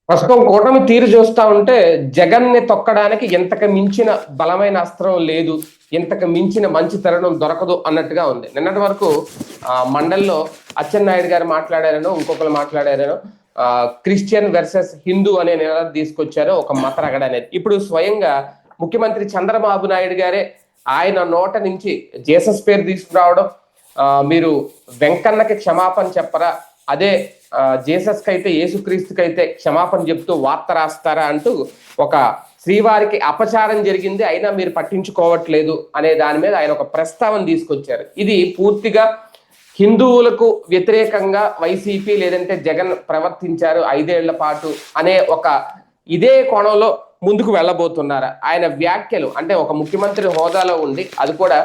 ప్రస్తుతం కూటమి తీరు చూస్తా ఉంటే జగన్ని తొక్కడానికి ఇంతకు మించిన బలమైన అస్త్రం లేదు, ఇంతకు మించిన మంచి తరుణం దొరకదు అన్నట్టుగా ఉంది. నిన్నటి వరకు మండలిలో అచ్చెన్నాయుడు గారు మాట్లాడారనో ఇంకొకరు మాట్లాడారనో క్రిస్టియన్ వర్సెస్ హిందూ అనే నినాదం తీసుకొచ్చారో ఒక మత రగడ అనేది. ఇప్పుడు స్వయంగా ముఖ్యమంత్రి చంద్రబాబు నాయుడు గారే ఆయన నోట నుంచి జీసస్ పేరు తీసుకురావడం, మీరు వెంకన్నకి క్షమాపణ చెప్పరా, అదే జీసస్ కైతే యేసుక్రీస్తుకి అయితే క్షమాపణ చెప్తూ వార్త రాస్తారా అంటూ ఒక శ్రీవారికి అపచారం జరిగింది అయినా మీరు పట్టించుకోవట్లేదు అనే దాని మీద ఆయన ఒక ప్రస్తావన తీసుకొచ్చారు. ఇది పూర్తిగా హిందువులకు వ్యతిరేకంగా వైసీపీ లేదంటే జగన్ ప్రవర్తించారు 5 ఏళ్ల పాటు అనే ఒక ఇదే కోణంలో ముందుకు వెళ్ళబోతున్నారా? ఆయన వ్యాఖ్యలు అంటే ఒక ముఖ్యమంత్రి హోదాలో ఉండి అది కూడా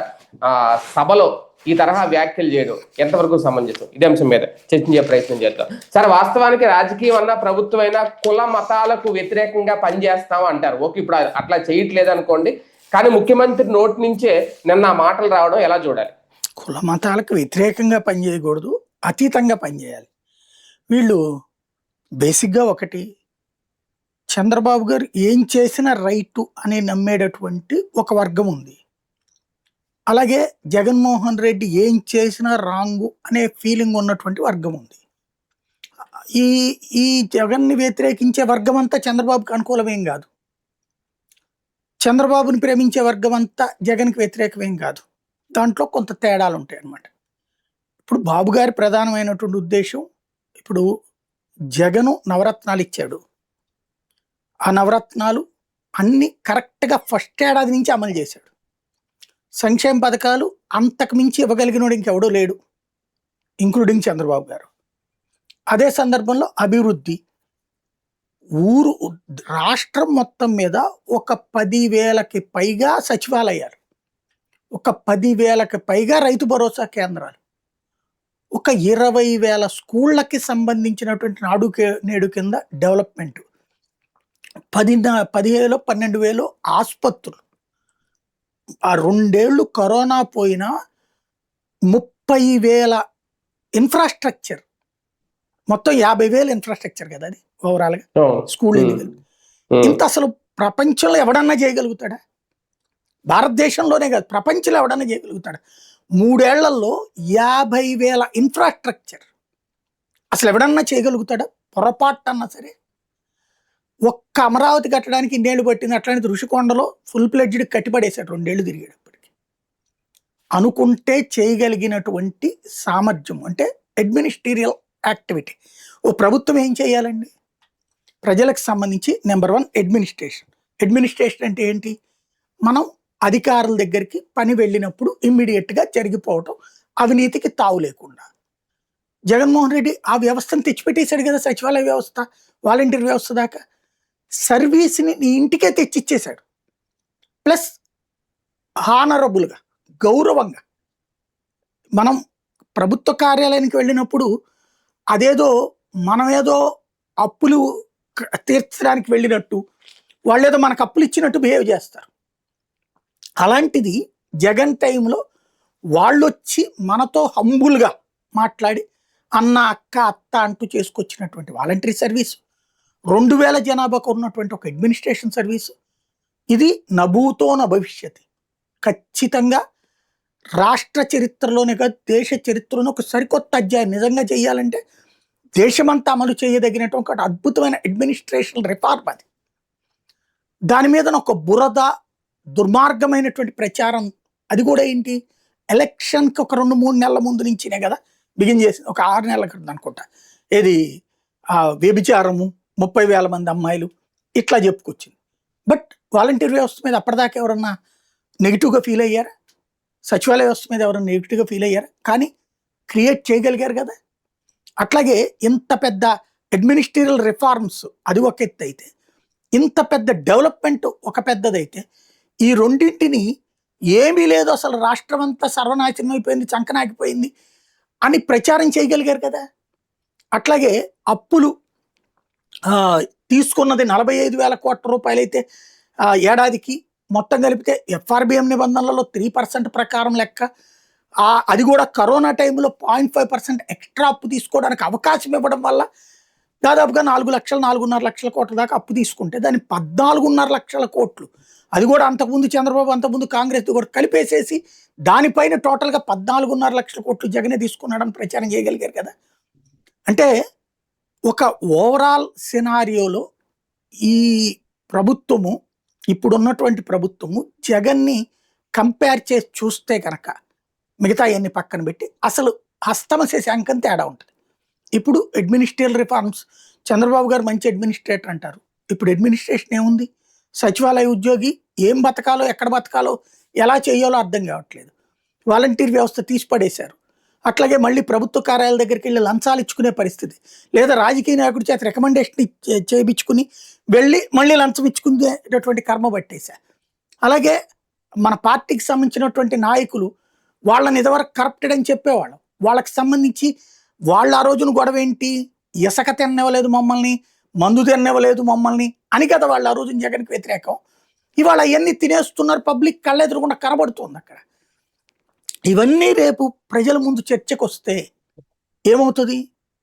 సభలో ఈ తరహా వ్యాఖ్యలు చేయడం ఎంతవరకు సమంజసం? ఇదే అంశం మీద చర్చించే ప్రయత్నం చేద్దాం. సార్, వాస్తవానికి రాజకీయం అన్నా ప్రభుత్వం అయినా కుల మతాలకు వ్యతిరేకంగా పనిచేస్తాం అంటారు. ఓకే, ఇప్పుడు అట్లా చేయట్లేదు అనుకోండి, కానీ ముఖ్యమంత్రి నోటి నుంచే నిన్న మాటలు రావడం ఎలా చూడాలి? కుల మతాలకు వ్యతిరేకంగా పనిచేయకూడదు, అతీతంగా పనిచేయాలి. వీళ్ళు బేసిక్గా ఒకటి, చంద్రబాబు గారు ఏం చేసినా రైటు అని నమ్మేటటువంటి ఒక వర్గం ఉంది. అలాగే జగన్మోహన్ రెడ్డి ఏం చేసినా రాంగు అనే ఫీలింగ్ ఉన్నటువంటి వర్గం ఉంది. ఈ ఈ జగన్ని వ్యతిరేకించే వర్గం అంతా చంద్రబాబుకి అనుకూలమేం కాదు, చంద్రబాబుని ప్రేమించే వర్గం అంతా జగన్కి వ్యతిరేకమేం కాదు. దాంట్లో కొంత తేడాలు ఉంటాయి అన్నమాట. ఇప్పుడు బాబు గారి ప్రధానమైనటువంటి ఉద్దేశం, ఇప్పుడు జగను నవరత్నాలు ఇచ్చాడు, ఆ నవరత్నాలు అన్ని కరెక్ట్గా ఫస్ట్ ఏడాది నుంచి అమలు చేశాడు. సంక్షేమ పథకాలు అంతకు మించి ఇవ్వగలిగినోడు ఇంకెవడో లేడు, ఇంక్లూడింగ్ చంద్రబాబు గారు. అదే సందర్భంలో అభివృద్ధి, రాష్ట్రం మొత్తం మీద ఒక 10,000కి పైగా సచివాలయాలు, ఒక 10,000కి పైగా రైతు భరోసా కేంద్రాలు, ఒక 20,000 స్కూళ్ళకి సంబంధించినటువంటి నాడు నేడు కింద డెవలప్మెంట్, 12,000 ఆసుపత్రులు, ఆ 2 ఏళ్ళు కరోనా పోయినా 30,000 ఇన్ఫ్రాస్ట్రక్చర్, మొత్తం 50,000 ఇన్ఫ్రాస్ట్రక్చర్ కదా అది ఓవరాల్గా స్కూల్. ఇంత అసలు ప్రపంచంలో ఎవడన్నా చేయగలుగుతాడా? భారతదేశంలోనే కాదు, ప్రపంచంలో ఎవడన్నా చేయగలుగుతాడా? 3 ఏళ్లలో 50,000 ఇన్ఫ్రాస్ట్రక్చర్ అసలు ఎవడన్నా చేయగలుగుతాడా? పొరపాటు అన్నా సరే. ఒక్క అమరావతి కట్టడానికి 2 ఏళ్ళు పట్టింది, అట్లాంటి ఋషికొండలో ఫుల్ ప్లెడ్జ్డ్ కట్టిపడేశాడు 2 ఏళ్ళు తిరిగేటప్పటికి. అనుకుంటే సామర్థ్యం అంటే అడ్మినిస్ట్రీరియల్ యాక్టివిటీ. ఓ ప్రభుత్వం ఏం చేయాలండి? ప్రజలకు సంబంధించి నెంబర్ 1 అడ్మినిస్ట్రేషన్. అడ్మినిస్ట్రేషన్ అంటే ఏంటి? మనం అధికారుల దగ్గరికి పని వెళ్ళినప్పుడు ఇమ్మీడియట్గా జరిగిపోవటం, అవినీతికి తావు లేకుండా. జగన్మోహన్ రెడ్డి ఆ వ్యవస్థను తెచ్చిపెట్టేశాడు కదా, సచివాలయ వ్యవస్థ, వాలంటీర్ వ్యవస్థ దాకా. సర్వీస్ని నీ ఇంటికే తెచ్చిచ్చేశాడు. ప్లస్ హానరబుల్గా, గౌరవంగా మనం ప్రభుత్వ కార్యాలయానికి వెళ్ళినప్పుడు అదేదో మనమేదో అప్పులు తీర్చడానికి వెళ్ళినట్టు, వాళ్ళేదో మనకు అప్పులు ఇచ్చినట్టు బిహేవ్ చేస్తారు. అలాంటిది జగన్ టైంలో వాళ్ళొచ్చి మనతో హంబుల్గా మాట్లాడి అన్న అక్క అత్త అంటూ చేసుకొచ్చినటువంటి వాలంటరీ సర్వీసు, 2,000 జనాభాకు ఉన్నటువంటి ఒక అడ్మినిస్ట్రేషన్ సర్వీసు, ఇది నభూతో న భవిష్యత్. ఖచ్చితంగా రాష్ట్ర చరిత్రలోనే కాదు, దేశ చరిత్రలోనే ఒక సరికొత్త అధ్యాయం నిజంగా చేయాలంటే దేశమంతా అమలు చేయదగినటువంటి ఒక అద్భుతమైన అడ్మినిస్ట్రేషన్ రిఫార్మ్ అది. దాని మీద ఒక బురద దుర్మార్గమైనటువంటి ప్రచారం. అది కూడా ఏంటి, ఎలక్షన్కి ఒక 2-3 నెలల ముందు నుంచినే కదా బిగిన్ చేసింది, ఒక 6 నెలల క్రితం అనుకుంటా. ఏది వ్యభిచారము, 30,000 మంది అమ్మాయిలు, ఇట్లా చెప్పుకొచ్చింది. బట్ వాలంటీర్ వ్యవస్థ మీద అప్పటిదాకా ఎవరన్నా నెగిటివ్గా ఫీల్ అయ్యారా? సచివాలయ వ్యవస్థ మీద ఎవరన్నా నెగిటివ్గా ఫీల్ అయ్యారా? కానీ క్రియేట్ చేయగలిగారు కదా. అట్లాగే ఇంత పెద్ద అడ్మినిస్ట్రేటివ్ రిఫార్మ్స్ అది ఒక ఎత్తు అయితే, ఇంత పెద్ద డెవలప్మెంట్ ఒక పెద్దదైతే, ఈ రెండింటిని ఏమీ లేదు అసలు రాష్ట్రం అంతా సర్వనాశనం అయిపోయింది, చంకనాకిపోయింది అని ప్రచారం చేయగలిగారు కదా. అట్లాగే అప్పులు తీసుకున్నది 45,000 కోట్ల రూపాయలు అయితే ఏడాదికి మొత్తం కలిపితే ఎఫ్ఆర్బిఎం నిబంధనలలో 3% ప్రకారం లెక్క, అది కూడా కరోనా టైంలో 0.5% ఎక్స్ట్రా అప్పు తీసుకోవడానికి అవకాశం ఇవ్వడం వల్ల దాదాపుగా 4 లక్షలు 4.5 లక్షల కోట్ల దాకా అప్పు తీసుకుంటే దాన్ని 14.5 లక్షల కోట్లు, అది కూడా అంతకుముందు చంద్రబాబు అంతకుముందు కాంగ్రెస్ కూడా కలిపేసేసి దానిపైన టోటల్గా 14.5 లక్షల కోట్లు జగనే తీసుకున్నాడని ప్రచారం చేయగలిగారు కదా. అంటే ఒక ఓవరాల్ సినారియోలో ఈ ప్రభుత్వము, ఇప్పుడున్నటువంటి ప్రభుత్వము జగన్ని కంపేర్ చేసి చూస్తే కనుక మిగతా అన్ని పక్కన పెట్టి అసలు హస్తమ శశాంకం తేడా ఉంటుంది. ఇప్పుడు అడ్మినిస్ట్రేటివ్ రిఫార్మ్స్, చంద్రబాబు గారు మంచి అడ్మినిస్ట్రేటర్ అంటారు. ఇప్పుడు అడ్మినిస్ట్రేషన్ ఏముంది? సచివాలయ ఉద్యోగి ఏం బతకాలో, ఎక్కడ బతకాలో, ఎలా చేయాలో అర్థం కావట్లేదు. వాలంటీర్ వ్యవస్థ తీసి పడేశారు. అట్లాగే మళ్ళీ ప్రభుత్వ కార్యాలయాల దగ్గరికి వెళ్ళి లంచాలు ఇచ్చుకునే పరిస్థితి, లేదా రాజకీయ నాయకుడి చేత రికమెండేషన్ చేయించుకుని వెళ్ళి మళ్ళీ లంచం ఇచ్చుకునేటటువంటి కర్మ పట్టేశారు. అలాగే మన పార్టీకి సంబంధించినటువంటి నాయకులు వాళ్ళని ఇదివరకు కరప్టెడ్ అని చెప్పేవాళ్ళం, వాళ్ళకి సంబంధించి వాళ్ళ ఆ రోజున గొడవ ఏంటి? ఇసక తిన్నవ్వలేదు మమ్మల్ని, మందు తిన్నవ్వలేదు మమ్మల్ని అని కదా వాళ్ళు ఆ రోజున జగన్కి వ్యతిరేకం. ఇవాళ అవన్నీ తినేస్తున్నారు, పబ్లిక్ కళ్ళెదురకుండా కనబడుతుంది అక్కడ. ఇవన్నీ రేపు ప్రజల ముందు చర్చకు వస్తే ఏమవుతుంది?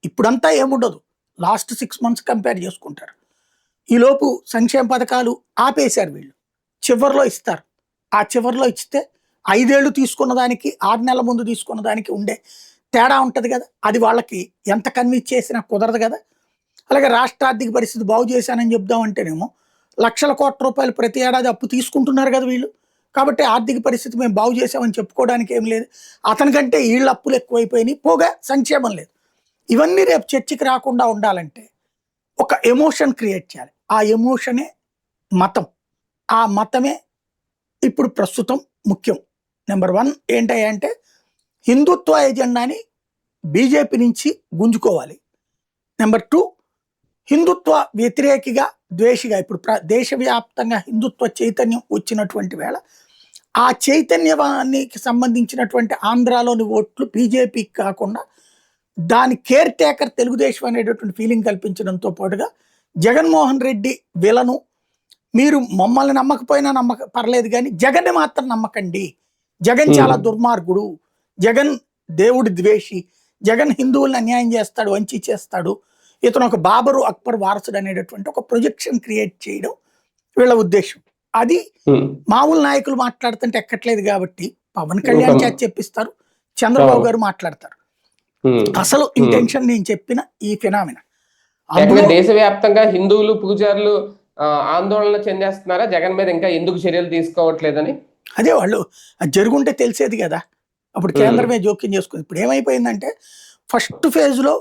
ఇప్పుడంతా ఏముండదు, లాస్ట్ 6 months కంపేర్ చేసుకుంటారు. ఈలోపు సంక్షేమ పథకాలు ఆపేశారు వీళ్ళు, చివరిలో ఇస్తారు. ఆ చివరిలో ఇస్తే 5 ఏళ్ళు తీసుకున్న దానికి 6 నెలల ముందు తీసుకున్న దానికి ఉండే తేడా ఉంటుంది కదా, అది వాళ్ళకి ఎంత కన్విన్స్ చేసినా కుదరదు కదా. అలాగే రాష్ట్ర ఆర్థిక పరిస్థితి బాగు చేశానని చెప్దామంటేనేమో లక్షల కోట్ల రూపాయలు ప్రతి ఏడాది అప్పు తీసుకుంటున్నారు కదా వీళ్ళు. కాబట్టి ఆర్థిక పరిస్థితి మేము బాగు చేసామని చెప్పుకోవడానికి ఏం లేదు. అతనికంటే వీళ్ళ అప్పులు ఎక్కువైపోయినాయి, పోగా సంక్షేమం లేదు. ఇవన్నీ రేపు చర్చకి రాకుండా ఉండాలంటే ఒక ఎమోషన్ క్రియేట్ చేయాలి. ఆ ఎమోషనే మతం. ఆ మతమే ఇప్పుడు ప్రస్తుతం ముఖ్యం. నెంబర్ 1 ఏంటంటే హిందుత్వ ఎజెండాని బీజేపీ నుంచి గుంజుకోవాలి. నెంబర్ 2 హిందుత్వ వ్యతిరేకిగా, ద్వేషిగా ఇప్పుడు దేశవ్యాప్తంగా హిందుత్వ చైతన్యం వచ్చినటువంటి వేళ ఆ చైతన్యానికి సంబంధించినటువంటి ఆంధ్రాలోని ఓట్లు బీజేపీకి కాకుండా దాని కేర్ టేకర్ తెలుగుదేశం అనేటటువంటి ఫీలింగ్ కల్పించడంతో పాటుగా జగన్మోహన్ రెడ్డి విలను, మీరు మమ్మల్ని నమ్మకపోయినా పర్లేదు కానీ జగన్ని మాత్రం నమ్మకండి, జగన్ చాలా దుర్మార్గుడు, జగన్ దేవుడి ద్వేషి, జగన్ హిందువుల్ని అన్యాయం చేస్తాడు, వంచి చేస్తాడు, ఇతను ఒక బాబరు అక్బర్ వారసుడు అనేటటువంటి ఒక ప్రొజెక్షన్ క్రియేట్ చేయడం వీళ్ళ ఉద్దేశం. అది మామూలు నాయకులు మాట్లాడుతుంటే ఎక్కట్లేదు కాబట్టి పవన్ కళ్యాణ్ చేత చెప్పిస్తారు, చంద్రబాబు గారు మాట్లాడతారు. అసలు ఇంటెన్షన్ నేను చెప్పిన ఈ ఫినామినా దేశవ్యాప్తంగా హిందువులు పూజారులు ఆందోళన చెందేస్తున్నారా జగన్ మీద ఇంకా ఎందుకు చర్యలు తీసుకోవట్లేదని? అదే వాళ్ళు అది జరుగుంటే తెలిసేది కదా, అప్పుడు కేంద్రమే జోక్యం చేసుకుంది. ఇప్పుడు ఏమైపోయిందంటే ఫస్ట్ ఫేజ్ లో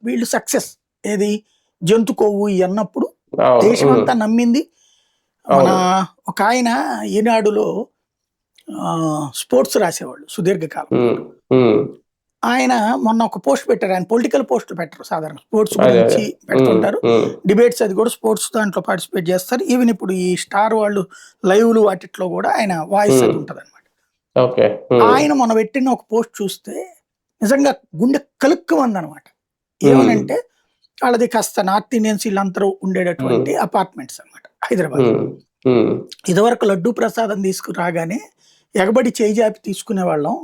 వీళ్ళు సక్సెస్, ఏది జంతు కొవ్వు అన్నప్పుడు దేశం అంతా నమ్మింది. మన ఒక ఆయన ఈనాడులో స్పోర్ట్స్ రాసేవాళ్ళు సుదీర్ఘకాలం, ఆయన మొన్న ఒక పోస్ట్ పెట్టారు. ఆయన పొలిటికల్ పోస్టులు పెట్టరు, సాధారణ స్పోర్ట్స్ గురించి పెడుతుంటారు, డిబేట్స్ అది కూడా స్పోర్ట్స్ దాంట్లో పార్టిసిపేట్ చేస్తారు. ఈవెన్ ఇప్పుడు ఈ స్టార్ వాళ్ళు లైవ్లు వాటిట్లో కూడా ఆయన వాయిస్ అది ఉంటుంది అనమాట. ఆయన మొన్న పెట్టిన ఒక పోస్ట్ చూస్తే నిజంగా గుండె కలుక్కుమంది అనమాట. ఏమనంటే వాళ్ళది కాస్త నార్త్ ఇండియన్స్ వీళ్ళందరూ ఉండేటటువంటి అపార్ట్మెంట్స్ అనమాట హైదరాబాద్. ఇదివరకు లడ్డూ ప్రసాదం తీసుకురాగానే ఎగబడి చేయి జాపి తీసుకునే వాళ్ళం.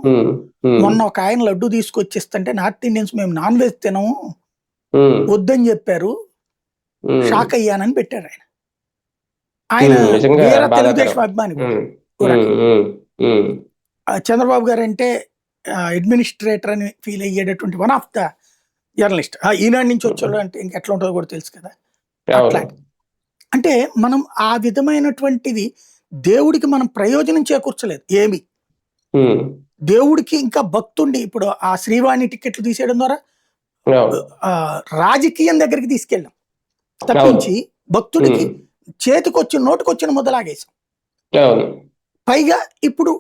మొన్న ఒక ఆయన లడ్డు తీసుకొచ్చిస్తుంటే నార్త్ ఇండియన్స్ మేము నాన్ వెజ్ తినము వద్దని చెప్పారు, షాక్ అయ్యానని పెట్టారు ఆయన. ఆయన వేరే తెలుగుదేశం అభిమాని కూడా. చంద్రబాబు గారు అంటే అడ్మినిస్ట్రేటర్ అని ఫీల్ అయ్యేటటువంటి వన్ ఆఫ్ ద జర్నలిస్ట్. ఈనాడు నుంచి వచ్చేవాళ్ళు అంటే ఇంకెట్లా ఉంటుందో కూడా తెలుసు కదా. అట్లా అంటే మనం ఆ విధమైనటువంటిది దేవుడికి మనం ప్రయోజనం చేకూర్చలేదు ఏమి. దేవుడికి ఇంకా భక్తుండి ఇప్పుడు ఆ శ్రీవాణి టికెట్లు తీసేయడం ద్వారా రాజకీయం దగ్గరికి తీసుకెళ్ళాం తప్పించి భక్తుడికి చేతికొచ్చిన నోటుకొచ్చిన ముద్దలాగేసాం. పైగా ఇప్పుడు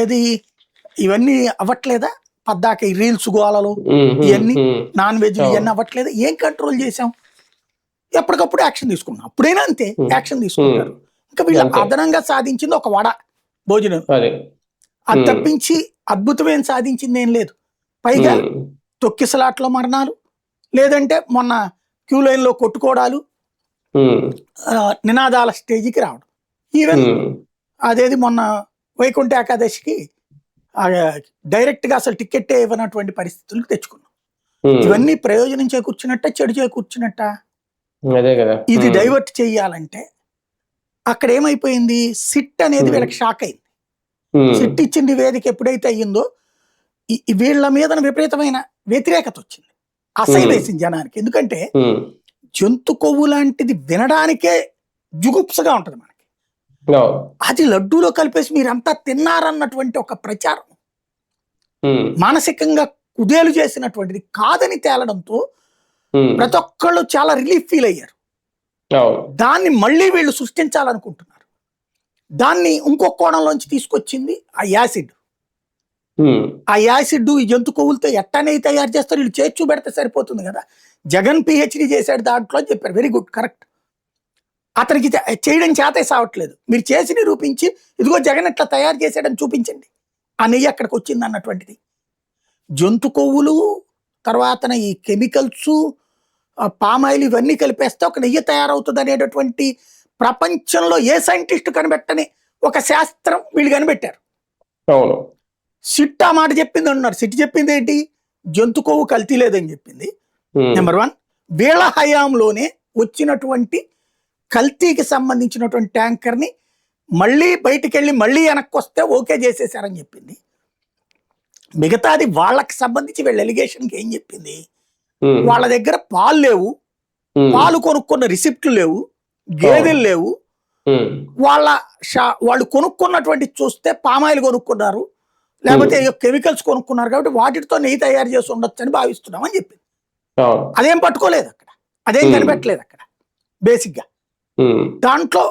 ఏది ఇవన్నీ అవ్వట్లేదా? పద్దాక ఈ రీల్స్ గోళలు ఇవన్నీ నాన్ వెజ్ ఇవన్నీ అవ్వట్లేదా? ఏం కంట్రోల్ చేసాం? ఎప్పటికప్పుడు యాక్షన్ తీసుకున్నాం. అప్పుడైనా అంతే యాక్షన్ తీసుకుంటారు. ఇంకా వీళ్ళు అదనంగా సాధించింది ఒక వడ భోజనం, అది తప్పించి అద్భుతమైన సాధించింది ఏం లేదు. పైగా తొక్కిసలాట్లో మరణాలు, లేదంటే మొన్న క్యూ లైన్ లో కొట్టుకోవడాలు, నినాదాల స్టేజికి రావడం. ఈవెన్ అదేది మొన్న వైకుంఠ ఏకాదశికి డైరెక్ట్ గా అసలు టికెట్టే ఇవ్వనటువంటి పరిస్థితులకు తెచ్చుకున్నాం. ఇవన్నీ ప్రయోజనం చేకూర్చున్నట్ట, చెడు చేకూర్చున్నట్ట? అదే కదా. ఇది డైవర్ట్ చెయ్యాలంటే అక్కడ ఏమైపోయింది, సిట్ అనేది వీళ్ళకి షాక్ అయింది. సిట్ ఇచ్చిన వేదిక ఎప్పుడైతే అయ్యిందో వీళ్ళ మీద విపరీతమైన వ్యతిరేకత వచ్చింది, అసహ్యం వేసింది జనానికి. ఎందుకంటే జంతు కొవ్వు లాంటిది వినడానికే జుగుప్సగా ఉంటది మనకి. అది లడ్డూలో కలిపేసి మీరంతా తిన్నారన్నటువంటి ఒక ప్రచారం మానసికంగా కుదేలు చేసినటువంటిది కాదని తేలడంతో ప్రతి ఒక్కళ్ళు చాలా రిలీఫ్ ఫీల్ అయ్యారు. దాన్ని మళ్ళీ వీళ్ళు సృష్టించాలనుకుంటున్నారు. దాన్ని ఇంకో కోణంలోంచి తీసుకొచ్చింది ఆ యాసిడ్. ఆ యాసిడ్ ఈ జంతు కొవ్వులతో ఎట్టనే తయారు చేస్తారు, వీళ్ళు చేర్చు పెడితే సరిపోతుంది కదా. జగన్ పిహెచ్డి చేశాడు దాంట్లో అని చెప్పారు. Very good, correct. అతనికి చేయడం చేతే సావట్లేదు. మీరు చేసి నిరూపించి ఇదిగో జగన్ ఇట్లా తయారు చేశాడని చూపించండి. ఆ నెయ్యి అక్కడికి వచ్చింది అన్నటువంటిది. జంతు కొవ్వులు తర్వాత ఈ కెమికల్స్, పామాయిల్ ఇవన్నీ కలిపేస్తే ఒక నెయ్యి తయారవుతుంది అనేటటువంటి ప్రపంచంలో ఏ సైంటిస్ట్ కనిపెట్టని ఒక శాస్త్రం వీళ్ళు కనిపెట్టారు. సిట్ ఆ మాట చెప్పింది అన్నారు. సిట్ చెప్పింది ఏంటి, జంతు కొవ్వు కల్తీ లేదని చెప్పింది. నెంబర్ 1, వీళ్ళ హయాంలోనే వచ్చినటువంటి కల్తీకి సంబంధించినటువంటి ట్యాంకర్ని మళ్ళీ బయటికి వెళ్ళి మళ్ళీ వెనక్కి వస్తే ఓకే చేసేసారని చెప్పింది. మిగతాది వాళ్ళకి సంబంధించి వీళ్ళ ఎలిగేషన్కి ఏం చెప్పింది, వాళ్ళ దగ్గర పాలు లేవు, పాలు కొనుక్కున్న రిసిప్ట్లు లేవు, గేదెలు లేవు, వాళ్ళు కొనుక్కున్నటువంటి చూస్తే పామాయిల్ కొనుక్కున్నారు, లేకపోతే కెమికల్స్ కొనుక్కున్నారు, కాబట్టి వాటితో నెయ్యి తయారు చేసి ఉండొచ్చు అని భావిస్తున్నాం అని చెప్పింది. అదేం పట్టుకోలేదు అక్కడ, అదేం కనిపెట్టలేదు అక్కడ బేసిక్ గా. దాంట్లో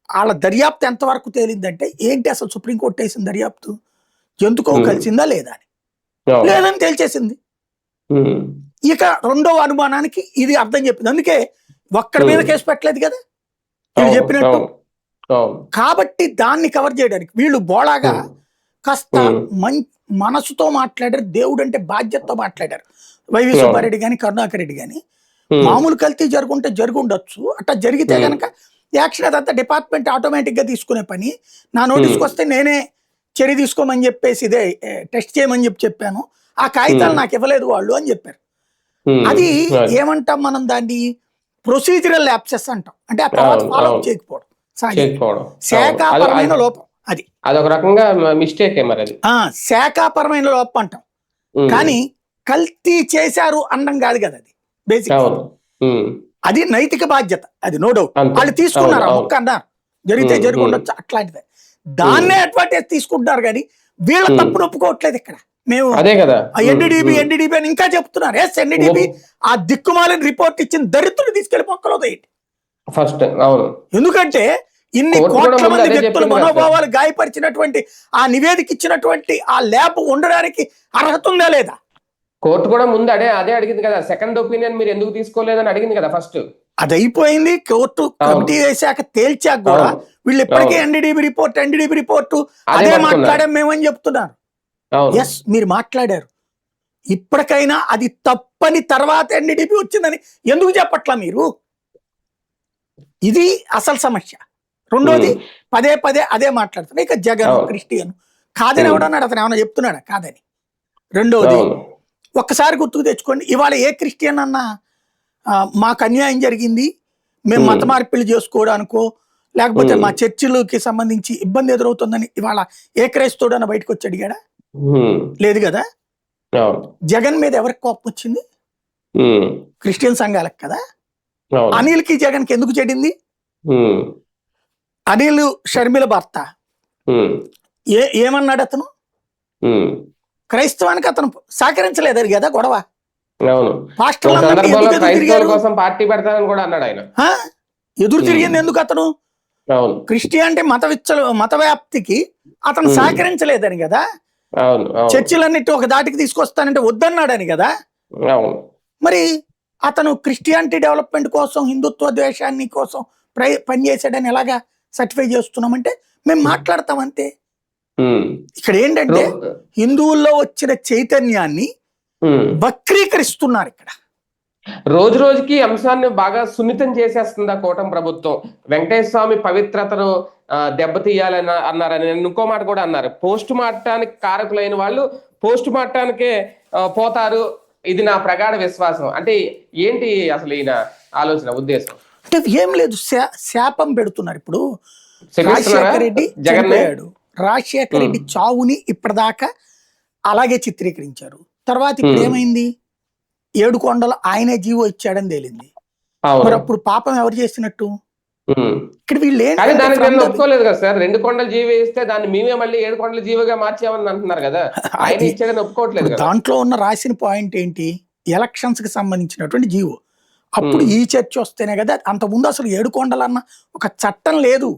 వాళ్ళ దర్యాప్తు ఎంతవరకు తేలిందంటే ఏంటి అసలు సుప్రీంకోర్టు వేసిన దర్యాప్తు, జంతు కొవ్వు కలిసిందా లేదా అని, లేదని తేల్చేసింది. ఇక రెండవ అనుమానానికి ఇది అర్థం చెప్పింది. అందుకే ఒక్కడి మీద కేసు పెట్టలేదు కదా వీళ్ళు చెప్పినట్టు. కాబట్టి దాన్ని కవర్ చేయడానికి వీళ్ళు బోళాగా కాస్త మనసుతో మాట్లాడారు, దేవుడు అంటే బాధ్యతతో మాట్లాడారు. వైవి సుబ్బారెడ్డి గాని కరుణాకర్ రెడ్డి గాని మామూలు కల్తీ జరుగుంటే జరుగుండొచ్చు, అట్లా జరిగితే గనక యాక్షన్ అదంతా డిపార్ట్మెంట్ ఆటోమేటిక్ గా తీసుకునే పని. నా నోటీస్కి వస్తే నేనే చర్య తీసుకోమని చెప్పేసి ఇదే టెస్ట్ చేయమని చెప్పాను, ఆ కాగితాలు నాకు ఇవ్వలేదు వాళ్ళు అని చెప్పారు. అది ఏమంటాం మనం, దాన్ని ప్రొసీజరల్ ల్యాప్సెస్ అంటాం. అంటే ఆ తర్వాత ఫాలో అప్ చేయకపోవడం, శాఖాపరమైన లోపం. అది అదొక రకంగా మిస్టేక్, శాఖాపరమైన లోపం అంటాం. కానీ కల్తీ చేశారు అనడం కాదు కదా అది బేసిక్. అది నైతిక బాధ్యత, అది నో డౌట్. వాళ్ళు తీసుకున్నారు, ఒక్క అన్నారు జరిగితే జరుగుండొచ్చు అట్లాంటిదే. దాన్నే అడ్వాంటేజ్ తీసుకుంటున్నారు కానీ వీళ్ళ తప్పును ఒప్పుకోవట్లేదు. ఇక్కడ మేము ఎన్డీడీబీ అని ఇంకా చెప్తున్నారు. ఎస్, ఎన్డీడీబీ ఆ దిక్కుమాలిన రిపోర్ట్ ఇచ్చిన దరిద్రులు తీసుకెళ్లి మొక్కలో ఫస్ట్. ఎందుకంటే ఇన్ని కోట్ల మంది వ్యక్తుల మనోభావాలు గాయపరిచినటువంటి ఆ నివేదిక ఇచ్చినటువంటి ఆ ల్యాబ్ ఉండడానికి అర్హత ఉందా లేదా? కోర్టు కూడా ముందు అదే అడిగింది కదా, సెకండ్ ఒపీనియన్ మీరు ఎందుకు తీసుకోలేదని అడిగింది కదా ఫస్ట్. అది అయిపోయింది, కోర్టు కమిటీ వేసాక తేల్చాక కూడా వీళ్ళు ఇప్పటికే ఎన్డీడీబీ రిపోర్ట్ అదే మాట్లాడాం మేమని చెప్తున్నారు. ఎస్, మీరు మాట్లాడారు. ఇప్పటికైనా అది తప్పని తర్వాత ఎన్డీడీబీ వచ్చిందని ఎందుకు చెప్పట్లా మీరు? ఇది అసలు సమస్య. రెండోది పదే అదే మాట్లాడుతున్నారు. ఇక జగన్ క్రిస్టియన్ కాదని ఎవడన్నాడు, అతను ఏమన్నా చెప్తున్నాడా కాదని? రెండోది ఒక్కసారి గుర్తుకు తెచ్చుకోండి, ఇవాళ ఏ క్రిస్టియన్ అన్నా మాకు అన్యాయం జరిగింది, మేము మత మార్పిళ్ళు చేసుకోవడానికో లేకపోతే మా చర్చిలకి సంబంధించి ఇబ్బంది ఎదురవుతుందని ఇవాళ ఏ క్రైస్తవుడు అన్న బయటకు వచ్చి అడిగాడా? లేదు కదా. జగన్ మీద ఎవరికి కోపం వచ్చింది? క్రిస్టియన్ సంఘాలకు కదా. అనిల్కి జగన్కి ఎందుకు చెడింది? అనిల్ షర్మిల భర్త ఏమన్నాడు అతను? క్రైస్తవానికి అతను సహకరించలేదు కదా గొడవ. ఎదురు తిరిగింది ఎందుకు అతను? క్రిస్టియానిటీ మత వ్యాప్తికి అతను సహకరించలేదని కదా. చర్చిలన్నిటి ఒక దాటికి తీసుకొస్తానంటే వద్దన్నాడని కదా. మరి అతను క్రిస్టియానిటీ డెవలప్మెంట్ కోసం, హిందుత్వ ద్వేషాన్ని కోసం పనిచేసాడని ఎలాగా సర్టిఫై చేస్తున్నామంటే మేము మాట్లాడతాం అంతే. ఇక్కడ ఏంటంటే హిందువుల్లో వచ్చిన చైతన్యాన్ని వక్రీకరిస్తున్నారు. ఇక్కడ రోజు రోజుకి అంశాన్ని బాగా సున్నితం చేసేస్తుంది ఆ కూటమి ప్రభుత్వం. వెంకటేశ్వర స్వామి పవిత్రతను దెబ్బతీయాలని అన్నారని ఇంకో మాట కూడా అన్నారు. పోస్ట్ మార్టానికి కారకులైన వాళ్ళు పోస్ట్ మార్టానికే పోతారు, ఇది నా ప్రగాఢ విశ్వాసం అంటే ఏంటి అసలు ఈయన ఆలోచన ఉద్దేశం? అంటే ఏం లేదు, శాపం పెడుతున్నారు. ఇప్పుడు శపిస్తున్నారా రాజశేఖర రెడ్డి జగన్? చనిపోయాడు, రాజశేఖర రెడ్డి చావుని ఇప్పటిదాకా అలాగే చిత్రీకరించారు. తర్వాత ఇప్పుడు ఏమైంది, 7 కొండలు ఆయనే జీవో ఇచ్చాడని తేలింది. మరి అప్పుడు పాపం ఎవరు చేసినట్టు? ఇక్కడ వీళ్ళు కానీ దానికి నేను ఒప్పుకోలేదు కదా సార్. 2 కొండల జీవి ఇస్తే దాన్ని మేమే మళ్ళీ 7 కొండల జీవిగా మార్చామని అంటున్నారు కదా, ఆయన ఇచ్చాడని ఒప్పుకోవట్లేదు కదా. దాంట్లో ఉన్న రాసిన పాయింట్ ఏంటి, ఎలక్షన్స్ కి సంబంధించినటువంటి జీవో. అప్పుడు ఈ చర్చ వస్తేనే కదా, అంతకుముందు అసలు 7 కొండలు అన్న ఒక చట్టం లేదు.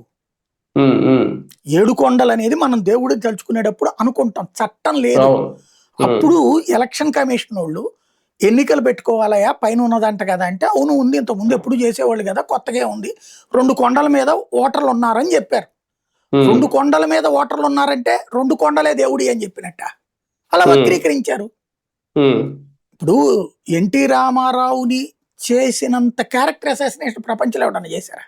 7 కొండలు అనేది మనం దేవుడు తలుచుకునేటప్పుడు అనుకుంటాం, చట్టం లేదు. అప్పుడు ఎలక్షన్ కమిషన్ వాళ్ళు ఎన్నికలు పెట్టుకోవాలయా, పైన ఉన్నదంట కదా అంటే, అవును ఉంది, ఇంతకుముందు ఎప్పుడు చేసేవాళ్ళు కదా, కొత్తగా ఉంది, 2 కొండల మీద ఓటర్లు ఉన్నారని చెప్పారు. 2 కొండల మీద ఓటర్లు ఉన్నారంటే 2 కొండలే దేవుడి అని చెప్పినట్ట, అలా వక్రీకరించారు. ఇప్పుడు ఎన్టీ రామారావుని చేసినంత క్యారెక్టర్ అసాసినేషన్ ప్రపంచంలో ఎవడన్నా చేశారా?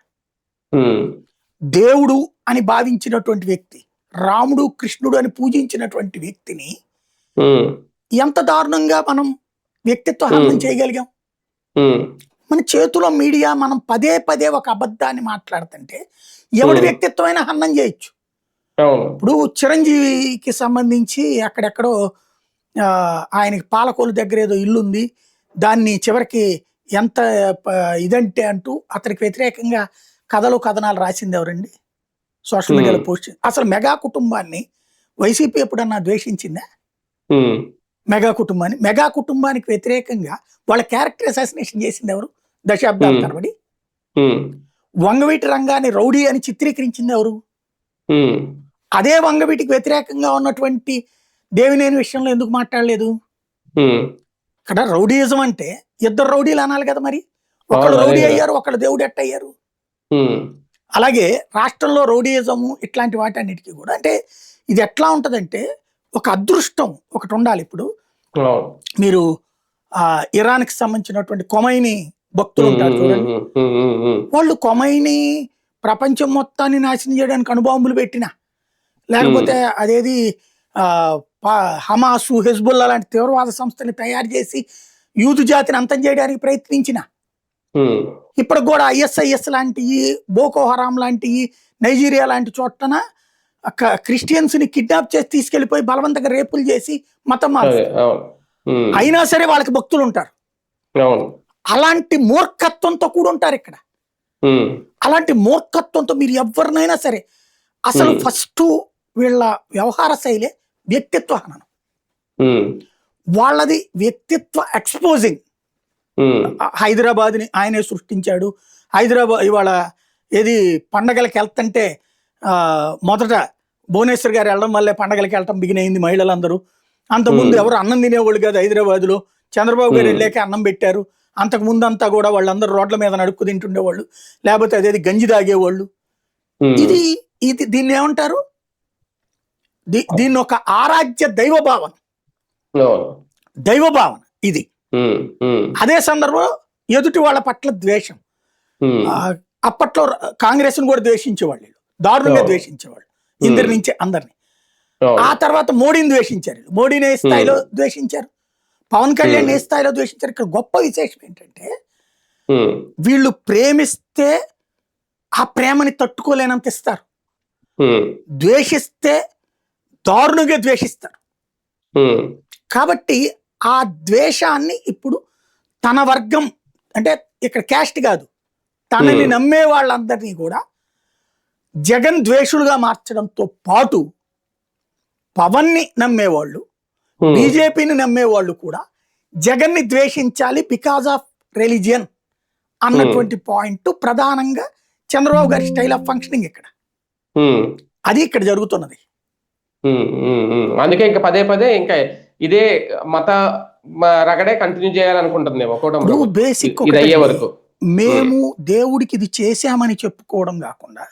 దేవుడు అని భావించినటువంటి వ్యక్తి, రాముడు కృష్ణుడు అని పూజించినటువంటి వ్యక్తిని ఎంత దారుణంగా మనం వ్యక్తిత్వ హననం చేయగలిగాం. మన చేతిలో మీడియా మనం పదే పదే ఒక అబద్ధాన్ని మాట్లాడుతుంటే ఎవడి వ్యక్తిత్వమైనా హననం చేయొచ్చు. ఇప్పుడు చిరంజీవికి సంబంధించి అక్కడెక్కడో ఆయనకి పాలకోలు దగ్గర ఏదో ఇల్లు ఉంది, దాన్ని చివరికి ఎంత ఇదంటే అంటూ అతనికి వ్యతిరేకంగా కథలు కథనాలు రాసింది ఎవరండి? సోషల్ మీడియాలో పోస్ట్. అసలు మెగా కుటుంబాన్ని వైసీపీ ఎప్పుడన్నా ద్వేషించిందా? మెగా కుటుంబానికి వ్యతిరేకంగా వాళ్ళ క్యారెక్టర్ అసాసినేషన్ చేసింది ఎవరు? దశాబ్దాల తరబడి. వంగవీటి రంగాన్ని రౌడీ అని చిత్రీకరించింది ఎవరు? అదే వంగవీటికి వ్యతిరేకంగా ఉన్నటువంటి దేవినేని విషయంలో ఎందుకు మాట్లాడలేదు? ఇక్కడ రౌడీయిజం అంటే 2 రౌడీలు అనాలి కదా, మరి ఒకళ్ళు రౌడీ అయ్యారు, ఒకళ్ళు దేవుడు ఎట్ట అయ్యారు? అలాగే రాష్ట్రంలో రౌడీయిజము ఇట్లాంటి వాటన్నిటికీ కూడా అంటే ఇది ఎట్లా ఉంటదంటే ఒక అదృష్టం ఒకటి ఉండాలి. ఇప్పుడు మీరు ఇరాన్ కి సంబంధించినటువంటి కొమైని భక్తులు ఉంటారు చూడండి, వాళ్ళు కొమైని ప్రపంచం మొత్తాన్ని నాశనం చేయడానికి అణుబాంబులు పెట్టినా, లేకపోతే అదేది హమాసు, హెజ్బుల్లా లాంటి తీవ్రవాద సంస్థని తయారు చేసి యూదు జాతిని అంతం చేయడానికి ప్రయత్నించిన, ఇప్పటికి కూడా ISIS లాంటివి, బోకో హరాం లాంటివి, నైజీరియా లాంటి చోట్లన క్రిస్టియన్స్ ని కిడ్నాప్ చేసి తీసుకెళ్లిపోయి బలవంతంగా రేపులు చేసి మతం మారుస్తారు. అయినా సరే వాళ్ళకి భక్తులు ఉంటారు. అలాంటి మూర్ఖత్వంతో కూడా ఉంటారు ఇక్కడ. అలాంటి మూర్ఖత్వంతో మీరు ఎవరినైనా సరే, అసలు ఫస్ట్ వీళ్ళ వ్యవహార శైలే వ్యక్తిత్వ హననం. వాళ్ళది వ్యక్తిత్వ ఎక్స్పోజింగ్. హైదరాబాద్ ని ఆయనే సృష్టించాడు. హైదరాబాద్ ఇవాళ ఏది పండగలకి వెళ్తుంటే మొదట భువనేశ్వర్ గారు వెళ్ళడం వల్లే పండగలకి వెళ్ళటం బిగినైంది మహిళలందరూ. అంతకుముందు ఎవరు అన్నం తినేవాళ్ళు కాదు హైదరాబాద్ లో, చంద్రబాబు గారు వెళ్ళాక అన్నం పెట్టారు. అంతకు ముందంతా కూడా వాళ్ళందరూ రోడ్ల మీద నడుక్కు తింటుండేవాళ్ళు, లేకపోతే అదేది గంజి తాగేవాళ్ళు. ఇది ఇది దీన్ని ఏమంటారు? దీన్ని ఒక ఆరాధ్య దైవభావన ఇది. అదే సందర్భంలో ఎదుటి వాళ్ళ పట్ల ద్వేషం. అప్పట్లో కాంగ్రెస్ ను కూడా ద్వేషించేవాళ్ళు, దారుణంగా ద్వేషించేవాళ్ళు, ఇందరి నుంచి అందరిని. ఆ తర్వాత మోడీని ద్వేషించారు, మోడీని ఏ స్థాయిలో ద్వేషించారు, పవన్ కళ్యాణ్ ఏ స్థాయిలో ద్వేషించారు. ఇక్కడ గొప్ప విశేషం ఏంటంటే వీళ్ళు ప్రేమిస్తే ఆ ప్రేమని తట్టుకోలేనంత ఇస్తారు, ద్వేషిస్తే దారుణంగా ద్వేషిస్తారు. కాబట్టి ఆ ద్వేషాన్ని ఇప్పుడు తన వర్గం అంటే ఇక్కడ క్యాస్ట్ కాదు, తనని నమ్మే వాళ్ళందరినీ కూడా జగన్ ద్వేషులుగా మార్చడంతో పాటు పవన్ ని నమ్మేవాళ్ళు, బీజేపీని నమ్మేవాళ్ళు కూడా జగన్ ని ద్వేషించాలి బికాజ్ ఆఫ్ రిలీజియన్ అన్నటువంటి పాయింట్ ప్రధానంగా చంద్రబాబు గారి స్టైల్ ఆఫ్ ఫంక్షనింగ్ ఇక్కడ. అది ఇక్కడ జరుగుతున్నది. అందుకే ఇంకా పదే పదే ఇంకా ఇదే మత రగడే కంటిన్యూ చేయాలనుకుంటుందేమో కూటమి బేసిక్ వరకు. మేము దేవుడికి ఇది చేశామని చెప్పుకోవడం కాకుండా,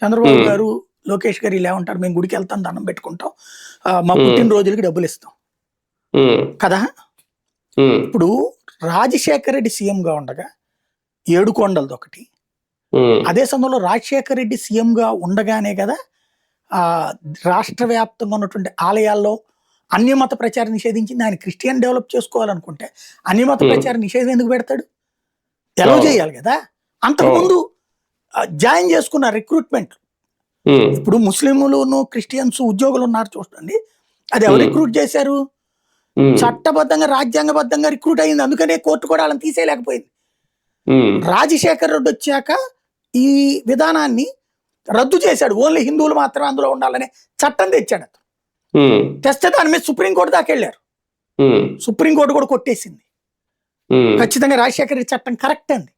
చంద్రబాబు గారు లోకేష్ గారు ఇలా ఉంటారు, మేము గుడికి వెళ్తాం, దండం పెట్టుకుంటాం, మా పుట్టినరోజులకి డబ్బులు ఇస్తాం కదా. ఇప్పుడు రాజశేఖర రెడ్డి సీఎం గా ఉండగా 7 కొండలది ఒకటి, అదే సమయంలో రాజశేఖర రెడ్డి సీఎం గా ఉండగానే కదా రాష్ట్ర వ్యాప్తంగా ఉన్నటువంటి ఆలయాల్లో అన్యమత ప్రచారం నిషేధించింది. ఆయన క్రిస్టియన్ డెవలప్ చేసుకోవాలనుకుంటే అన్యమత ప్రచారం నిషేధం ఎందుకు పెడతాడు? ఎలా చేయాలి కదా. అంతకుముందు జాయిన్ చేసుకున్న రిక్రూట్మెంట్, ఇప్పుడు ముస్లింలు క్రిస్టియన్స్ ఉద్యోగులు ఉన్నారు చూడండి, అది ఎవరు రిక్రూట్ చేశారు? చట్టబద్ధంగా రాజ్యాంగబద్ధంగా రిక్రూట్ అయింది. అందుకనే కోర్టు కూడా వాళ్ళని తీసేయలేకపోయింది. రాజశేఖర్ రెడ్డి వచ్చాక ఈ విధానాన్ని రద్దు చేశాడు. ఓన్లీ హిందువులు మాత్రమే అందులో ఉండాలనే చట్టం తెచ్చాడు. తెస్తే దాని మీద సుప్రీంకోర్టు దాకా వెళ్ళారు. సుప్రీంకోర్టు కూడా కొట్టేసింది. ఖచ్చితంగా రాజశేఖర రెడ్డి చట్టం కరెక్ట్ అండి,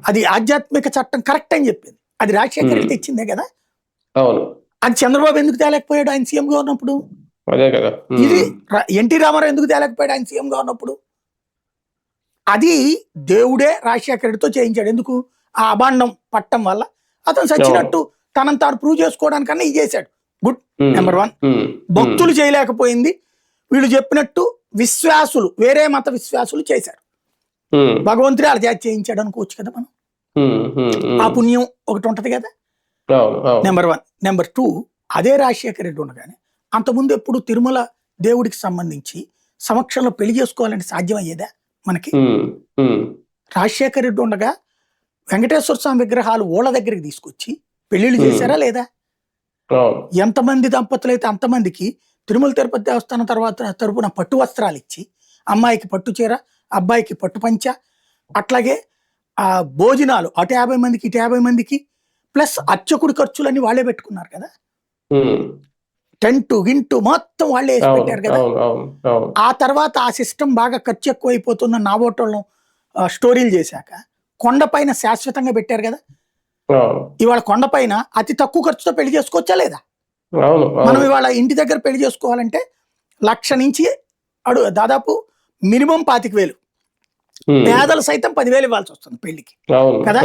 అది ఆధ్యాత్మిక చట్టం కరెక్ట్ అని చెప్పింది. అది రాజశేఖర రెడ్డి తెచ్చిందే కదా. అది చంద్రబాబు ఎందుకు తేలేకపోయాడు ఆయన సీఎం గా ఉన్నప్పుడు? ఇది ఎన్టీ రామారావు ఎందుకు తేలేకపోయాడు ఆయన సీఎం గా ఉన్నప్పుడు? అది దేవుడే రాజశేఖర రెడ్డితో చేయించాడు. ఎందుకు? ఆ అభాండం పట్టం వల్ల అతను చచ్చినట్టు తనను తాను ప్రూవ్ చేసుకోవడానికన్నా ఇది చేశాడు. గుడ్. నెంబర్ 1. భక్తులు చేయలేకపోయింది, వీళ్ళు చెప్పినట్టు విశ్వాసులు, వేరే మత విశ్వాసులు చేశారు. భగవంతుడే అలా చేయించాడు అనుకోవచ్చు కదా మనం. ఆ పుణ్యం ఒకటి ఉంటది కదా. నెంబర్ 1. నెంబర్ 2, అదే రాజశేఖర రెడ్డి ఉండగానే అంతకుముందు ఎప్పుడు తిరుమల దేవుడికి సంబంధించి సమక్షంలో పెళ్లి చేసుకోవాలంటే సాధ్యం అయ్యేదా మనకి? రాజశేఖర రెడ్డి ఉండగా వెంకటేశ్వర స్వామి విగ్రహాలు ఓళ్ళ దగ్గరికి తీసుకొచ్చి పెళ్లిళ్ళు చేశారా లేదా? ఎంతమంది దంపతులు అయితే అంతమందికి తిరుమల తిరుపతి దేవస్థానం తరపున పట్టు వస్త్రాలు ఇచ్చి, అమ్మాయికి పట్టు చీర, అబ్బాయికి పట్టు పంచ, అట్లాగే ఆ భోజనాలు అటు 50 మందికి ఇటు 50 మందికి, ప్లస్ అర్చకుడి ఖర్చులన్నీ వాళ్ళే పెట్టుకున్నారు కదా. టెంటు గింటు మొత్తం వాళ్ళే వేసి పెట్టారు కదా. ఆ తర్వాత ఆ సిస్టమ్ బాగా ఖర్చు ఎక్కువ అయిపోతున్న నా ఓటర్లను స్టోరీలు చేశాక కొండపైన శాశ్వతంగా పెట్టారు కదా. ఇవాళ కొండపైన అతి తక్కువ ఖర్చుతో పెళ్లి చేసుకోవచ్చా లేదా? మనం ఇవాళ ఇంటి దగ్గర పెళ్లి చేసుకోవాలంటే 1,00,000 నుంచి దాదాపు మినిమం 25,000, పేదలు సైతం 10,000 ఇవ్వాల్సి వస్తుంది పెళ్లికి కదా.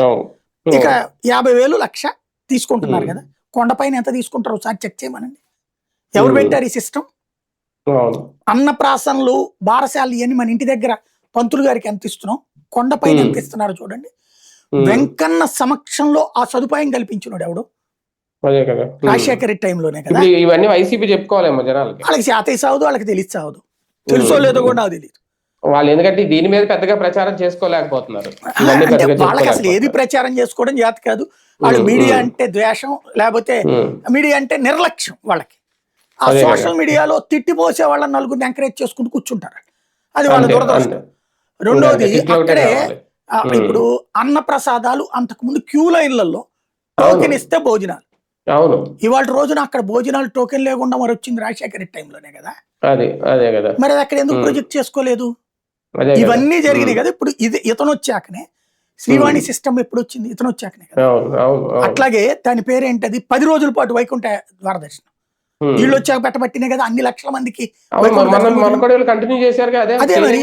ఇక 50,000, 1,00,000 తీసుకుంటున్నారు కదా. కొండపైన ఎంత తీసుకుంటారు ఒకసారి చెక్ చేయమనండి. ఎవరు పెట్టారు ఈ సిస్టమ్? అన్నప్రాసనలు, బారసాలు ఇవన్నీ మన ఇంటి దగ్గర పంతులు గారికి ఎంత ఇస్తున్నాం, కొండపైన ఎంత ఇస్తున్నారు చూడండి. వెంకన్న సమక్షంలో ఆ సదుపాయం కల్పించినాడు ఎవడు? రాజశేఖర రెడ్డి టైంలోనే కదా. ఇవన్నీ వైసీపీ చెప్పుకోవాలేమో జనాలకి. వాళ్ళకి శాతయ్య సావదు, వాళ్ళకి తెలిసి సావదు. తెలుసో లేదో కూడా నాకు తెలియదు. వాళ్ళు ఎందుకంటే దీని మీద పెద్దగా ప్రచారం చేసుకోలేకపోతున్నారు. వాళ్ళకి అసలు ఏది ప్రచారం చేసుకోవడం చేత కాదు. వాళ్ళు మీడియా అంటే ద్వేషం, లేకపోతే మీడియా అంటే నిర్లక్ష్యం వాళ్ళకి. ఆ సోషల్ మీడియాలో తిట్టిపోసే వాళ్ళని నలుగురిని ఎంకరేజ్ చేసుకుంటూ కూర్చుంటారు. అది వాళ్ళ దురదృష్టం. రెండోది, అక్కడే ఇప్పుడు అన్న ప్రసాదాలు అంతకుముందు క్యూ లైన్లలో టోకెన్ ఇస్తే భోజనాలు. ఇవాళ రోజున అక్కడ భోజనాలు టోకెన్ లేకుండా మరి వచ్చింది రాజశేఖర రెడ్డి టైంలోనే కదా. మరి అక్కడ ఎందుకు ప్రొజెక్ట్ చేసుకోలేదు? ఇవన్నీ జరిగినాయి కదా. ఇప్పుడు ఇతను వచ్చాకనే శ్రీవాణి సిస్టమ్ ఎప్పుడు వచ్చింది? ఇతను వచ్చాకనే కదా. అట్లాగే దాని పేరేంటది, 10 రోజుల పాటు వైకుంఠ ద్వారదర్శనం వీళ్ళు వచ్చాక పెట్టబట్టినే కదా అన్ని లక్షల మందికి. అదే మరి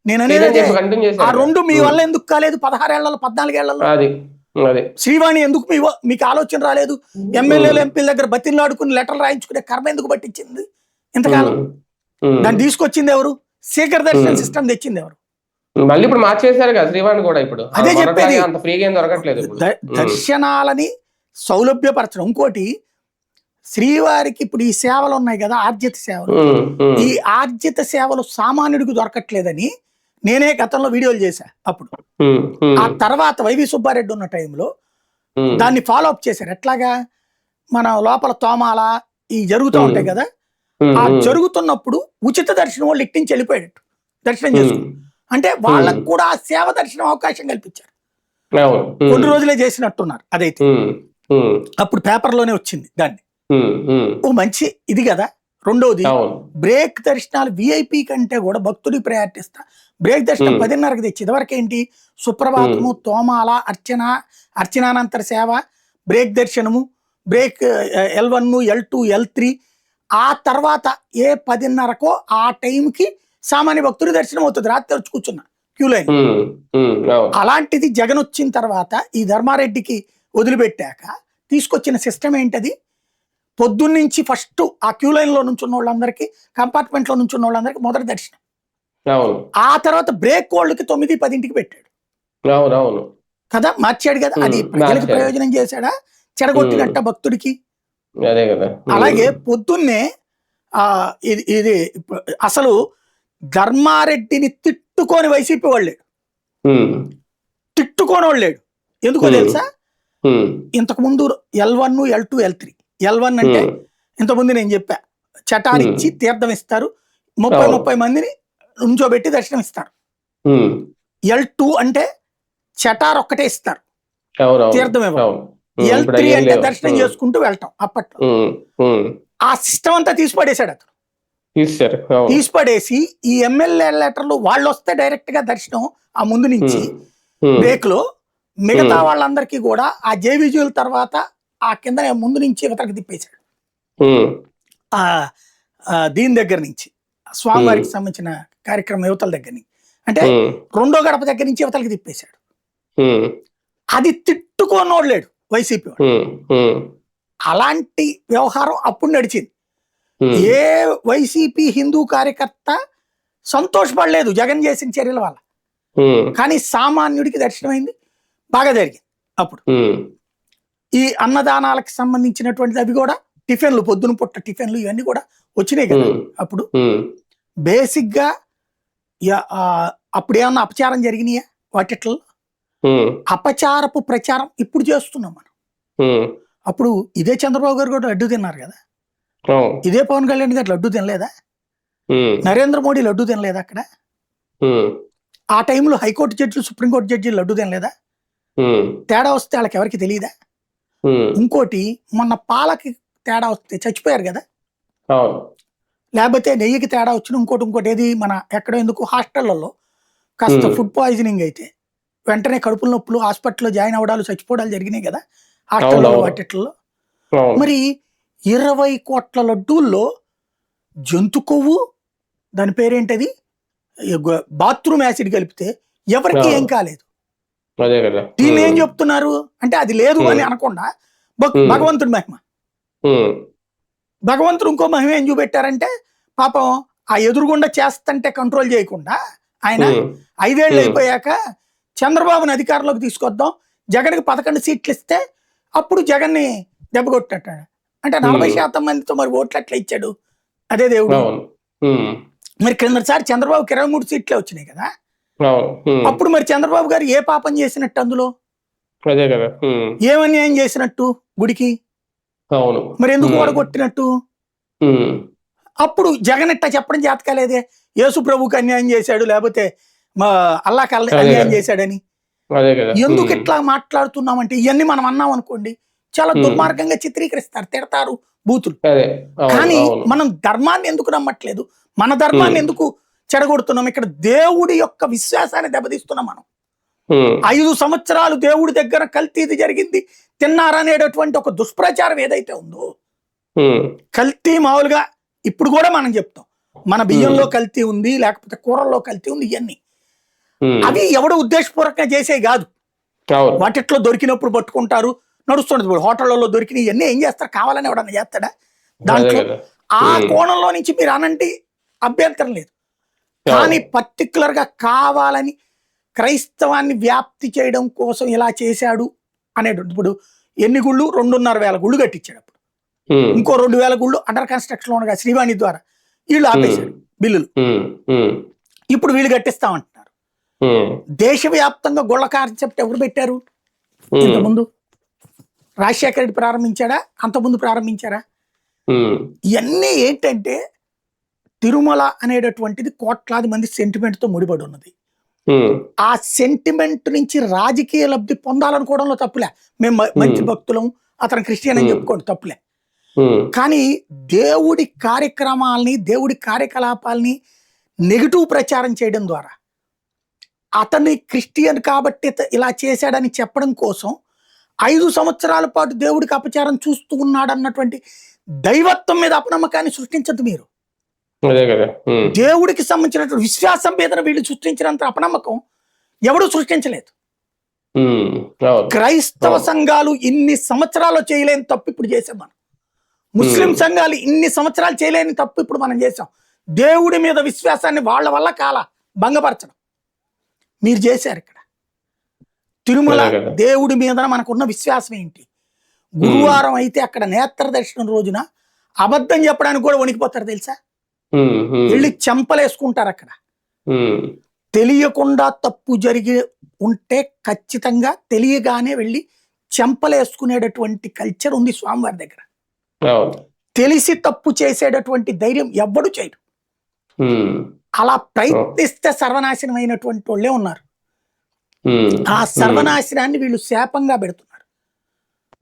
నేను అనేది, ఆ 2 మీ వల్ల ఎందుకు కాలేదు? 16 ఏళ్లలో 14 ఏళ్లలో శ్రీవాణి ఎందుకు మీకు ఆలోచన రాలేదు? ఎమ్మెల్యేలు ఎంపీల దగ్గర బతిలాడుకుని లెటర్లు రాయించుకునే కర్మ ఎందుకు పట్టించింది ఇంతకాలం? దాన్ని తీసుకొచ్చింది ఎవరు? శేఖర్ దర్శన సిస్టమ్ తెచ్చింది ఎవరు? మళ్ళీ ఇప్పుడు మార్చేశారు కదా శ్రీవాణి కూడా. ఇప్పుడు అదే చెప్పేది, అంత ఫ్రీగా ఏం దొరకట్లేదు. దర్శనాలని సౌలభ్యపరచడం. ఇంకోటి, శ్రీవారికి ఇప్పుడు ఈ సేవలు ఉన్నాయి కదా, ఆర్జిత సేవలు. ఈ ఆర్జిత సేవలు సామాన్యుడికి దొరకట్లేదని నేనే గతంలో వీడియోలు చేశా. అప్పుడు ఆ తర్వాత వైవి సుబ్బారెడ్డి ఉన్న టైంలో దాన్ని ఫాలో అప్ చేశారు. ఎట్లాగా, మన లోపల తోమాల ఈ జరుగుతూ ఉంటాయి కదా, ఆ జరుగుతున్నప్పుడు ఉచిత దర్శనం వాళ్ళు ఇట్టించి వెళ్ళిపోయేటట్టు దర్శనం చేసుకుని, అంటే వాళ్ళకు కూడా ఆ సేవ దర్శనం అవకాశం కల్పించారు. కొన్ని రోజులే చేసినట్టున్నారు అదైతే. అప్పుడు పేపర్లోనే వచ్చింది దాన్ని. ఓ మంచి ఇది కదా. రెండోది, బ్రేక్ దర్శనాలు విఐపి కంటే కూడా భక్తుడికి ప్రయారిటీ ఇస్తా. బ్రేక్ దర్శనం 10:30కి తెచ్చి, ఇదివరకు ఏంటి, సుప్రభాతము, తోమాల, అర్చనానంతర సేవ, బ్రేక్ దర్శనము, బ్రేక్ L1, L2, L3. ఆ తర్వాత ఏ 10:30కో ఆ టైంకి సామాన్య భక్తుడి దర్శనం అవుతుంది. రాత్రి తెరుచు కూర్చున్నా క్యూ లైన్. అలాంటిది జగన్ వచ్చిన తర్వాత ఈ ధర్మారెడ్డికి వదిలిపెట్టాక తీసుకొచ్చిన సిస్టమ్ ఏంటది, పొద్దున్నుంచి ఫస్ట్ ఆ క్యూ లైన్ లో నుంచి ఉన్న వాళ్ళందరికీ, కంపార్ట్మెంట్ లో నుంచి ఉన్న వాళ్ళందరికీ మొదటి దర్శనం. ఆ తర్వాత బ్రేక్ వాళ్ళకి 9-10కి పెట్టాడు కదా, మార్చాడు కదా. అది ప్రజలకు ప్రయోజనం చేశాడా, చెడగొట్టినట్ట భక్తుడికి? అలాగే పొద్దున్నే ఇది అసలు ధర్మారెడ్డిని తిట్టుకొని వైసీపీ వాళ్ళు లేడు, తిట్టుకోని వాళ్ళు లేడు. ఎందుకో తెలుసా, ఇంతకు ముందు L1, L2, L3. L1 అంటే ఇంతకుముందు నేను చెప్పా, చటారిచ్చి తీర్థం ఇస్తారు, 30 మందిని నుంచోబెట్టి దర్శనం ఇస్తారు. L2 అంటే చటార్ ఒక్కటే ఇస్తారు, తీర్థం ఇవ్వరు. L3 అంటే దర్శనం చేసుకుంటూ వెళ్ళటం. అప్పట్లో ఆ సిస్టమ్ అంతా తీసిపడేశాడు అతను. తీసిపడేసి ఈ ఎమ్మెల్యే లెటర్లు వాళ్ళు వస్తే డైరెక్ట్ గా దర్శనం ఆ ముందు నుంచి బ్రేక్ లో, మిగతా వాళ్ళందరికీ కూడా ఆ జేవిజువల్ తర్వాత ఆ కింద ముందు నుంచి యువతలకు తిప్పేశాడు. దీని దగ్గర నుంచి స్వామివారికి సంబంధించిన కార్యక్రమం యువతల దగ్గర నుంచి, అంటే 2వ గడప దగ్గర నుంచి యువతలకి తిప్పేశాడు. అది తిట్టుకోనోడు లేడు వైసీపీ వాడు. అలాంటి వ్యవహారం అప్పుడు నడిచింది. ఏ వైసీపీ హిందూ కార్యకర్త సంతోషపడలేదు జగన్ చేసిన చర్యల వల్ల. కానీ సామాన్యుడికి దర్శనమైంది, బాగా జరిగింది. అప్పుడు ఈ అన్నదానాలకు సంబంధించినటువంటిది అవి కూడా టిఫిన్లు, పొద్దున పుట్ట టిఫిన్లు ఇవన్నీ కూడా వచ్చినాయి కదా అప్పుడు. బేసిక్ గా అప్పుడు ఏమన్నా అపచారం జరిగినాయా వాటిట్లో? అపచారపు ప్రచారం ఇప్పుడు చేస్తున్నాం మనం. అప్పుడు ఇదే చంద్రబాబు గారు కూడా లడ్డు తిన్నారు కదా, ఇదే పవన్ కళ్యాణ్ గారు లడ్డు తినలేదా? నరేంద్ర మోడీ లడ్డు తినలేదా? అక్కడ ఆ టైంలో హైకోర్టు జడ్జిలు, సుప్రీంకోర్టు జడ్జిలు లడ్డు తినలేదా? తేడా వస్తే వాళ్ళకి ఎవరికి తెలియదా? ఇంకోటి, మొన్న పాలకి తేడా వస్తే చచ్చిపోయారు కదా, లేకపోతే నెయ్యికి తేడా వచ్చిన ఇంకోటి ఏది మన ఎక్కడ ఎందుకు హాస్టళ్లలో కాస్త ఫుడ్ పాయిజనింగ్ అయితే వెంటనే కడుపుల నొప్పులు, హాస్పిటల్లో జాయిన్ అవ్వడాలు, చచ్చిపోవడాలు జరిగినాయి కదా హాస్టల్లో వాటిల్లో. మరి 20 కోట్ల లడ్డూల్లో జంతు కొవ్వు, దాని పేరేంటది, బాత్రూమ్ యాసిడ్ కలిపితే ఎవరికి ఏం కాలేదు. దీన్ని ఏం చెప్తున్నారు అంటే అది లేదు అని అనకుండా భగవంతుడి మహిమ. భగవంతుడు ఇంకో మహిమ ఏం చూపెట్టారంటే, పాపం ఆ ఎదురుగుండా చేస్తంటే కంట్రోల్ చేయకుండా ఆయన 5 ఏళ్ళు అయిపోయాక చంద్రబాబుని అధికారంలోకి తీసుకొద్దాం, జగన్కి 11 సీట్లు ఇస్తే అప్పుడు జగన్ని దెబ్బకొట్టాడు. అంటే 40% మందితో మరి ఓట్లు అట్లా ఇచ్చాడు అదే దేవుడు. మరి క్రిందసారి చంద్రబాబుకి 23 సీట్లే వచ్చినాయి కదా. అప్పుడు మరి చంద్రబాబు గారు ఏ పాపం చేసినట్టు అందులో? ఏమన్యాయం చేసినట్టు గుడికి? మరి ఎందుకు ఓడగొట్టినట్టు? అప్పుడు జగన్ ఇట్టా చెప్పడం జాతకాలేదే, యేసు ప్రభుకి అన్యాయం చేశాడు, లేకపోతే మా అల్లాకి అన్యాయం చేశాడని. ఎందుకు ఇట్లా మాట్లాడుతున్నామంటే ఇవన్నీ మనం అన్నాం అనుకోండి, చాలా దుర్మార్గంగా చిత్రీకరిస్తారు, తిడతారు, బూతులు. కానీ మనం ధర్మాన్ని ఎందుకు నమ్మట్లేదు, మన ధర్మాన్ని ఎందుకు చెడగొడుతున్నాం? ఇక్కడ దేవుడి యొక్క విశ్వాసాన్ని దెబ్బతీస్తున్నాం మనం. 5 సంవత్సరాలు దేవుడి దగ్గర కల్తీది జరిగింది తిన్నారనేటటువంటి ఒక దుష్ప్రచారం ఏదైతే ఉందో, కల్తీ మామూలుగా ఇప్పుడు కూడా మనం చెప్తాం, మన బియ్యంలో కల్తీ ఉంది, లేకపోతే కూరల్లో కల్తీ ఉంది, ఇవన్నీ అవి ఎవడు ఉద్దేశపూర్వకంగా చేసేవి కాదు. వాటిట్లో దొరికినప్పుడు పట్టుకుంటారు, నడుస్తుంటది. హోటళ్లలో దొరికిన ఇవన్నీ ఏం చేస్తారు, కావాలని ఎవడన్నా చేస్తాడా? దాంట్లో ఆ కోణంలో నుంచి మీరు అనంటే అభ్యంతరం లేదు. కానీ పర్టికులర్ గా కావాలని క్రైస్తవాన్ని వ్యాప్తి చేయడం కోసం ఇలా చేశాడు అనేటువంటి, ఇప్పుడు ఎన్ని గుళ్ళు, 2,500 గుళ్ళు కట్టించాడు. అప్పుడు ఇంకో 2,000 గుళ్ళు అండర్ కన్స్ట్రక్షన్ ఉండగా శ్రీవాణి ద్వారా వీళ్ళు ఆపేశారు బిల్లులు. ఇప్పుడు వీళ్ళు కట్టిస్తామంటున్నారు. దేశవ్యాప్తంగా గుళ్ళ కాన్సెప్ట్ ఎవరు పెట్టారు? ఇంతకుముందు రాజశేఖర రెడ్డి ప్రారంభించాడా, అంతకుముందు ప్రారంభించారా? ఇవన్నీ ఏంటంటే తిరుమల అనేటటువంటిది కోట్లాది మంది సెంటిమెంట్ తో ముడిపడి ఉన్నది. ఆ సెంటిమెంట్ నుంచి రాజకీయ లబ్ధి పొందాలనుకోవడంలో తప్పులే. మేము మంచి భక్తులం, అతను క్రిస్టియన్ అని చెప్పుకోండి, తప్పులే. కానీ దేవుడి కార్యక్రమాలని, దేవుడి కార్యకలాపాలని నెగిటివ్ ప్రచారం చేయడం ద్వారా, అతన్ని క్రిస్టియన్ కాబట్టి ఇలా చేశాడని చెప్పడం కోసం 5 సంవత్సరాల పాటు దేవుడికి అపచారం చూస్తూ ఉన్నాడు అన్నటువంటి దైవత్వం మీద అపనమ్మకాన్ని సృష్టించద్దు మీరు. దేవుడికి సంబంధించినటువంటి విశ్వాసం మీద వీళ్ళు సృష్టించినంత అపనమ్మకం ఎవడు సృష్టించలేదు. క్రైస్తవ సంఘాలు ఇన్ని సంవత్సరాలు చేయలేని తప్పు ఇప్పుడు చేసాం మనం. ముస్లిం సంఘాలు ఇన్ని సంవత్సరాలు చేయలేని తప్పు ఇప్పుడు మనం చేసాం. దేవుడి మీద విశ్వాసాన్ని వాళ్ళ వల్ల భంగపరచడం మీరు చేశారు. ఇక్కడ తిరుమల దేవుడి మీద మనకున్న విశ్వాసం ఏంటి? గురువారం అయితే అక్కడ నేత్ర దర్శనం రోజున అబద్ధం చెప్పడానికి కూడా వణికిపోతారు తెలుసా, ఉమ్, ఉమ్, వెళ్ళి చెంపలేసుకుంటారు అక్కడ. ఉమ్, తెలియకుండా తప్పు జరిగి ఉంటే ఖచ్చితంగా తెలియగానే వెళ్ళి చెంపలేసుకునేటటువంటి కల్చర్ ఉంది స్వామివారి దగ్గర. అవును. తెలిసి తప్పు చేసేటటువంటి ధైర్యం ఎవ్వడు చేయడు. ఉమ్, అలా ప్రయత్నిస్తే సర్వనాశనం అయినటువంటి వాళ్ళే ఉన్నారు. ఉమ్, ఆ సర్వనాశనాన్ని వీళ్ళు శాపంగా పెడుతున్నారు.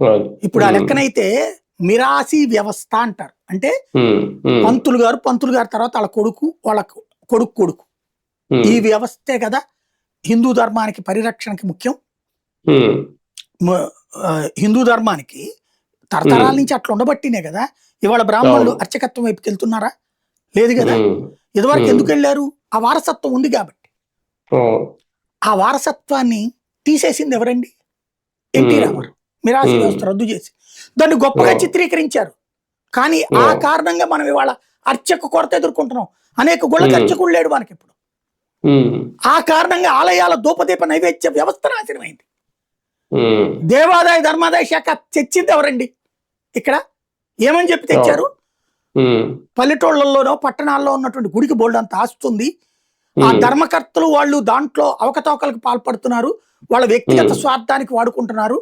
అవును. ఇప్పుడు ఆ లెక్కనైతే మిరాసి వ్యవస్థ అంటారు. అంటే ఉమ్, ఉమ్, పంతులు గారు తర్వాత వాళ్ళ కొడుకు ఉమ్, ఈ వ్యవస్థే కదా హిందూ ధర్మానికి పరిరక్షణకి ముఖ్యం. ఉమ్, మ- ఆ, హిందూ ధర్మానికి తరతరాల నుంచి అట్లా ఉండబట్టినే కదా ఇవాళ బ్రాహ్మణులు అవును. అర్చకత్వం వైపుకి వెళ్తున్నారా? లేదు కదా. ఉమ్, ఇదివరకు ఉమ్, ఎందుకు వెళ్ళారు? ఆ వారసత్వం ఉంది కాబట్టి. అవును. ఆ వారసత్వాన్ని తీసేసింది ఎవరండి? ఎన్టీ ఉమ్, రామారావు. మిరాసి ఉమ్, వ్యవస్థ రద్దు చేసి దాన్ని గొప్పగా అవును. చిత్రీకరించారు. కానీ ఆ అవును. కారణంగా మనం ఇవాళ అర్చక కొరత ఎదుర్కొంటున్నాం. అనేక గుళ్ళకి ఉమ్, అర్చకుడు లేడు మనకి ఇప్పుడు. ఉమ్, ఆ కారణంగా ఆలయాల ధూపదీప నైవేద్య వ్యవస్థ నాశనమైంది. ఉమ్, దేవాదాయ ధర్మాదాయ శాఖ తెచ్చింది ఎవరండి? ఇక్కడ ఏమని చెప్పి తెచ్చారు? ఉమ్, పల్లెటూళ్ళలోనో పట్టణాల్లో ఉన్నటువంటి గుడికి బోల్డ్ అంత ఆస్తుంది. ఆ ఉమ్, ధర్మకర్తలు వాళ్ళు దాంట్లో అవకతవకలకు పాల్పడుతున్నారు. వాళ్ళ వ్యక్తిగత ఉమ్, స్వార్థానికి వాడుకుంటున్నారు.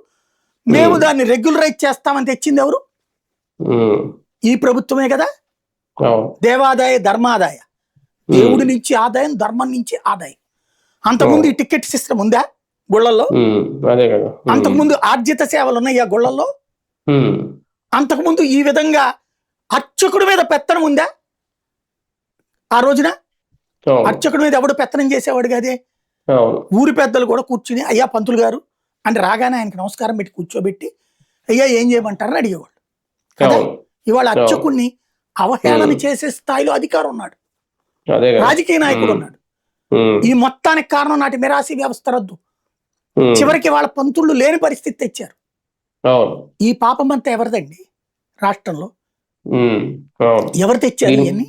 మేము దాన్ని రెగ్యులరైజ్ చేస్తామని తెచ్చింది ఎవరు? ఉమ్, ఈ ప్రభుత్వమే కదా. అవును. దేవాదాయ ధర్మాదాయ, దేవుడి నుంచి ఆదాయం, ధర్మం నుంచి ఆదాయం. అంతకుముందు ఈ టికెట్ సిస్టమ్ ఉందా గుళ్ళల్లో? ఉమ్, అదే కదా. అంతకుముందు ఆర్జిత సేవలు ఉన్నాయా గుళ్ళల్లో? ఉమ్, అంతకుముందు ఈ విధంగా అర్చకుడి మీద పెత్తనం ఉందా ఆ రోజున? అవును. అర్చకుడి మీద ఎవడు పెత్తనం చేసేవాడు కదే. అవును. ఊరి పెద్దలు కూడా కూర్చుని అయ్యా పంతులు గారు అంటే రాగానే ఆయనకి నమస్కారం పెట్టి కూర్చోబెట్టి అయ్యా ఏం చేయమంటారని అడిగేవాళ్ళు కదా. అవును. ఇవాళ అవును. అర్చకుడిని అవహేళన ఉమ్, చేసే స్థాయిలో అధికారం ఉన్నాడు, అదే కదా. రాజకీయ నాయకుడు ఉమ్, ఉన్నాడు. ఉమ్, ఈ మొత్తానికి కారణం నాటి మిరాసి వ్యవస్థ రద్దు. ఉమ్, చివరికి వాళ్ళ పంతుళ్ళు లేని పరిస్థితి తెచ్చారు. అవును. ఈ పాపం అంతా ఎవరిదండి? రాష్ట్రంలో ఉమ్, అవును. ఎవరు తెచ్చారు దీనికి ఇవన్నీ?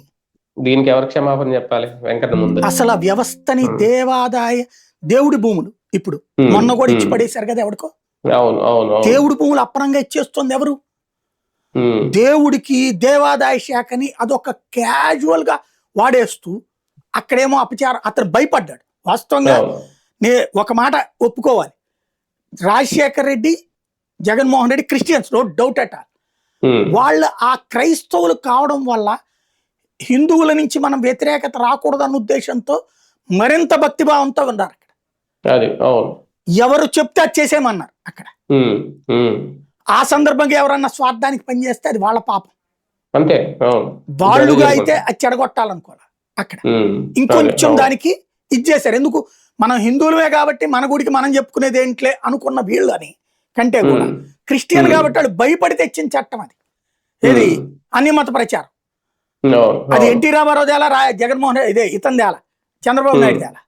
దీనికి ఎవరు క్షమాపణ చెప్పాలి? వెంకట ముందు. అసలు ఆ వ్యవస్థని ఉమ్, దేవాదాయ దేవుడి భూములు ఇప్పుడు ఉమ్, మొన్న కూడా ఇచ్చి ఉమ్, పడేశారు కదా ఎవడికో. అవును. అవును. అవును. దేవుడి భూములు అప్పనంగా ఇచ్చేస్తుంది ఎవరు? ఉమ్, దేవుడికి దేవాదాయ శాఖని అదొక క్యాజువల్ గా వాడేస్తూ అక్కడేమో అపచారం. అతను భయపడ్డాడు వాస్తవంగా. అవును. ఒక మాట ఒప్పుకోవాలి, Rajasekhar Reddy, Jaganmohan Reddy Christians, no doubt at all. Um, వాళ్ళు ఆ క్రైస్తవులు కావడం వల్ల హిందువుల నుంచి మనం వ్యతిరేకత రాకూడదన్న ఉద్దేశంతో మరింత భక్తిభావంతో ఉన్నారు అక్కడ. అది అవును. ఎవరు చెప్తే అది చేసేయమన్నారు అక్కడ. ఉమ్, ఉమ్, ఆ సందర్భంగా ఎవరన్నా స్వార్థానికి పనిచేస్తే అది వాళ్ళ పాపం. అంతే. అవును. వాళ్ళుగా అయితే అది చెడగొట్టాలనుకోవాలి అక్కడ. ఉమ్, అదే. ఇంకొంచెం అవును. దానికి ఇచ్చేశారు. ఎందుకు? మనం హిందువులమే కాబట్టి మన గుడికి మనం చెప్పుకునేది ఏంట్లే అనుకున్న వీళ్ళు అని కంటే కూడా ఉమ్, క్రిస్టియన్ ఉమ్, కాబట్టి వాళ్ళు భయపడి తెచ్చిన చట్టం అది. ఏది? ఉమ్, అన్యమత ప్రచారం. అవును. అది అవును. ఎన్టీ రామారావు దేలా, జగన్మోహన్ రెడ్డి ఇదే ఇతని దేలా, చంద్రబాబు నాయుడు దేలా,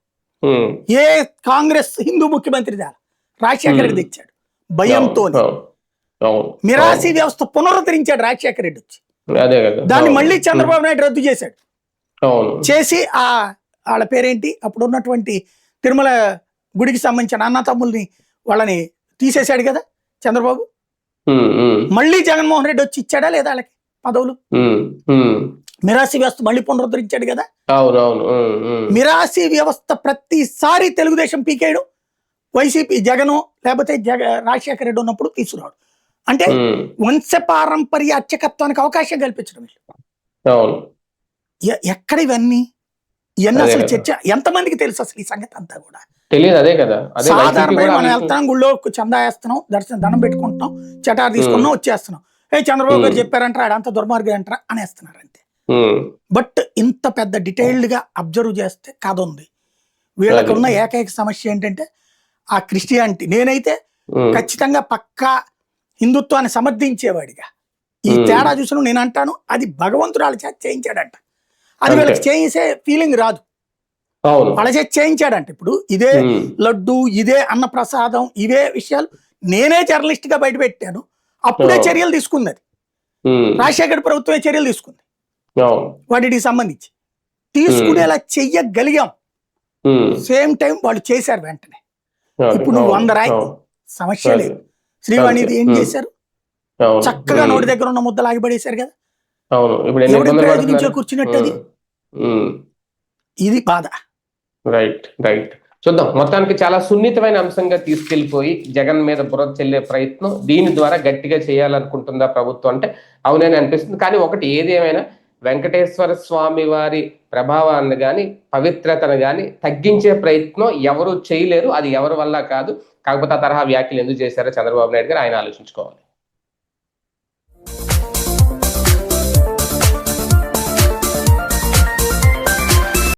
ఉమ్, ఏ కాంగ్రెస్ హిందూ ముఖ్యమంత్రి దేలా, రాజశేఖర రెడ్డి తెచ్చాడు అవును. భయంతో. అవును. అవును. మిరాసి వ్యవస్థ పునరుద్ధరించాడు రాజశేఖర రెడ్డి వచ్చి. అదే కదా. దాన్ని అవును. మళ్ళీ చంద్రబాబు నాయుడు రద్దు చేశాడు. అవును. చేసి వాళ్ళ పేరేంటి అప్పుడు ఉన్నటువంటి తిరుమల గుడికి సంబంధించిన అన్న తమ్ముల్ని వాళ్ళని తీసేశాడు కదా చంద్రబాబు. ఉమ్, ఉమ్, మళ్ళీ జగన్మోహన్ రెడ్డి వచ్చి ఇచ్చాడా లేదా వాళ్ళకి పదవులు? ఉమ్, ఉమ్, మిరాసి వ్యవస్థ మళ్ళీ పునరుద్ధరించాడు కదా. అవును. అవును. ఉమ్, ఉమ్, మిరాసి వ్యవస్థ ప్రతిసారి తెలుగుదేశం పీకేయడం, వైసీపీ జగను లేకపోతే రాజశేఖర రెడ్డి ఉన్నప్పుడు తీసుకురావడం. అంటే ఉమ్, వంశపారంపర్య అర్చకత్వానికి అవకాశం కల్పించడం. అవును. ఎక్కడ ఇవన్నీ అదే అసలు కదా. చర్చ ఎంతమందికి తెలుసు అసలు ఈ సంగతి అంతా కూడా? తెలియదు. అదే కదా. అదే వైసీపీ సాధారణంగా కూడా మనం ఆ విషయం. వెళ్తాం, గుళ్ళో చందా వేస్తున్నాం, దండం పెట్టుకుంటున్నాం, చటారు ఉమ్, తీసుకున్నాం, వచ్చేస్తున్నాం. చంద్రబాబు గారు ఉమ్, చెప్పారంటారా ఆడంతా దుర్మార్గం అంటారా అనేస్తున్నారు అంతే. ఉమ్, బట్ ఇంత పెద్ద డీటెయిల్డ్ గా అబ్జర్వ్ చేస్తే కథ ఉంది. వీళ్ళకు ఉన్న అది. ఏకైక సమస్య ఏంటంటే ఆ క్రిస్టియానిటీ. నేనైతే ఉమ్, ఖచ్చితంగా పక్కా హిందుత్వాన్ని సమర్థించేవాడిగా ఈ ఉమ్, తేడా చూసిన నేను అంటాను, అది భగవంతుడు వాళ్ళ చేత చేయించాడంట. అది అంతే. వీళ్ళకి చేసే ఫీలింగ్ రాదు, అవును. వాళ్ళ చేత చేయించాడంట. ఇప్పుడు ఇదే ఉమ్, లడ్డు, ఇదే అన్నప్రసాదం, ఇవే విషయాలు నేనే జర్నలిస్ట్ గా బయట పెట్టాను. అప్పుడే అవును. చర్యలు తీసుకుంది అది. ఉమ్, రాజశేఖర్ ప్రభుత్వమే చర్యలు తీసుకుంది అవును. వాటికి సంబంధించి. ఉమ్, తీసుకునేలా చెయ్యగలిగాం. ఉమ్, సేమ్ టైం వాళ్ళు చేశారు వెంటనే. అది. ఇప్పుడు నువ్వు అవును. 100 రాయి, అవును. సమస్య అది. లేదు. శ్రీవాణిది ఏం ఉమ్, చేశారు? అవును. చక్కగా ఉమ్, నోటి దగ్గర ఉన్న ముద్దలు ఆగిపడేశారు కదా. అవును. ఇప్పుడు ఎన్ని ఎవడు ఇబ్బందులు ప్రయోజనించో పడుతున్నారు. కూర్చున్నట్టు అది ఉమ్. ఇది బాధ. Right, right. చూద్దాం. మొత్తానికి చాలా సున్నితమైన అంశంగా తీసుకెళ్లిపోయి జగన్ మీద బురద చెల్లే ప్రయత్నం దీని ద్వారా గట్టిగా చేయాలనుకుంటుందా ప్రభుత్వం అంటే అవునని అనిపిస్తుంది. కానీ ఒకటి ఏది ఏమైనా వెంకటేశ్వర స్వామి వారి ప్రభావాన్ని గాని పవిత్రతను గాని తగ్గించే ప్రయత్నం ఎవరు చేయలేరు. అది ఎవరి వల్ల కాదు. కాకపోతే ఆ తరహా వ్యాఖ్యలు ఎందుకు చేశారో చంద్రబాబు నాయుడు గారు ఆయన ఆలోచించుకోవాలి.